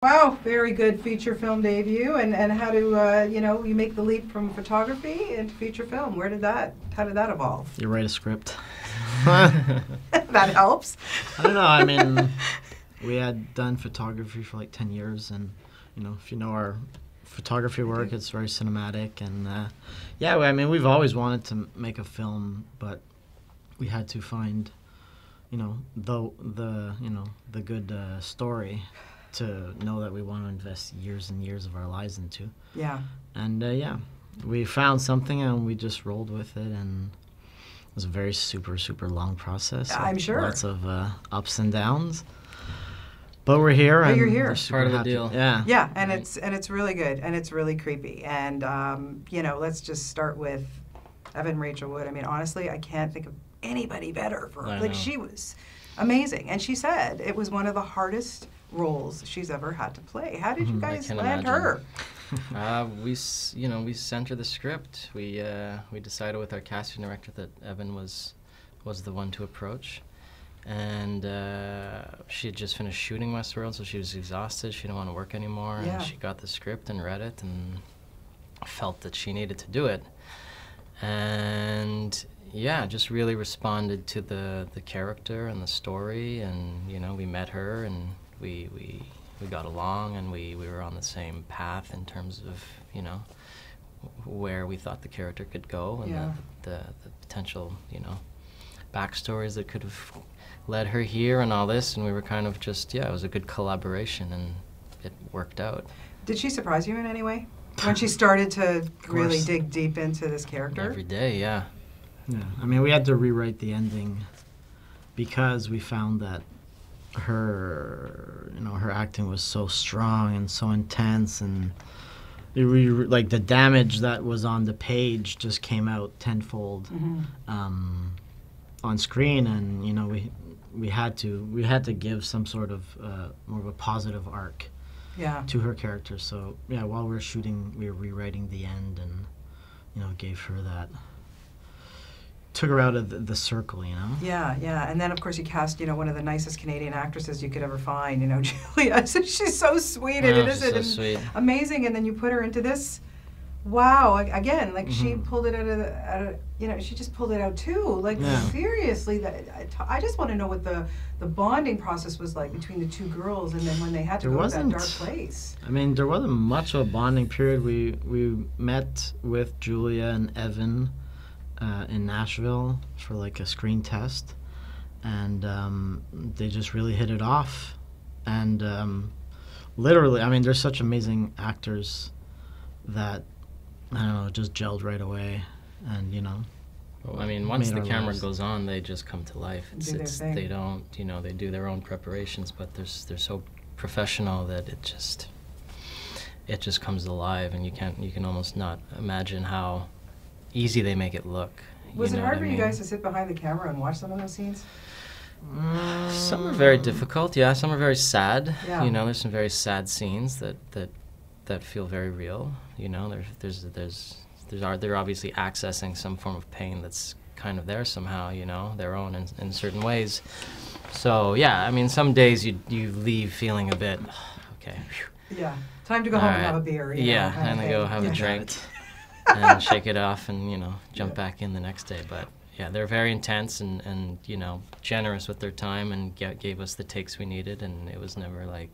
Wow, very good feature film debut. And how do, you make the leap from photography into feature film? How did that evolve? You write a script. That helps. I don't know, I mean, we had done photography for like 10 years, and, if you know our photography work, it's very cinematic, and, we've always wanted to make a film, but we had to find, the good story to know that we want to invest years and years of our lives into. Yeah. And we found something and we just rolled with it, and it was a very super, super long process. I'm sure. Lots of ups and downs. But we're here. But and you're here. we're It's super part of the happy. deal. Yeah. Yeah, and it's really good, and it's really creepy. And, let's just start with Evan Rachel Wood. I mean, honestly, I can't think of anybody better for her. I Like, know. she was amazing. And she said it was one of the hardest roles she's ever had to play. How did you guys can land imagine. her? We sent her the script. We decided with our casting director that Evan was the one to approach, and she had just finished shooting Westworld, so she was exhausted. She didn't want to work anymore, Yeah. and she got the script and read it and felt that she needed to do it, and just really responded to the character and the story, and we met her and we got along, and we were on the same path in terms of where we thought the character could go, and Yeah. the potential backstories that could have led her here and all this, and we were kind of just it was a good collaboration, and it worked out. Did she surprise you in any way when she started to really course. dig deep into this character? Every day, yeah. Yeah, I mean, we had to rewrite the ending because we found that her acting was so strong and so intense, and like the damage that was on the page just came out tenfold on screen, and we had to give some sort of more of a positive arc Yeah. to her character. So while we were shooting, we were rewriting the end, and gave her that. Took her out of the circle, Yeah, yeah. And then, of course, you cast, one of the nicest Canadian actresses you could ever find, Julia. So she's so sweet and Oh, innocent she's so and sweet. amazing. And then you put her into this, wow, again, like she pulled it out of she just pulled it out too. Like, seriously, I just want to know what the bonding process was like between the two girls, and then when they had to go to that dark place. I mean, there wasn't much of a bonding period. We met with Julia and Evan in Nashville for like a screen test, and they just really hit it off, and literally, I mean, they're such amazing actors that I don't know, it just gelled right away, and Well, I mean, once made the our camera lives. goes on, they just come to life. Do their thing. They don't, they do their own preparations, but they're so professional that it just comes alive, and you can almost not imagine how easy they make it look. Was it know hard what for I you mean? guys to sit behind the camera and watch some of those scenes? Some are very difficult, yeah. Some are very sad. Yeah. There's some very sad scenes that feel very real. They're obviously accessing some form of pain that's kind of there somehow. Their own in certain ways. So yeah, I mean, some days you leave feeling a bit okay. Whew. Yeah. Time to go home and have a beer. Yeah, kind of and then thing. go have Yeah. a drink and shake it off, and jump back in the next day. But yeah, they're very intense and generous with their time, and gave us the takes we needed, and it was never like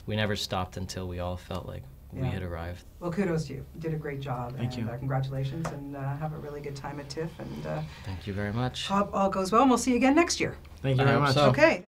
we never stopped until we all felt like we Yeah. had arrived. Well, kudos to you. You did a great job. Thank you. Congratulations, and have a really good time at TIFF. And Thank you very much. hope all goes well, and we'll see you again next year. Thank you I very hope much. so. Okay.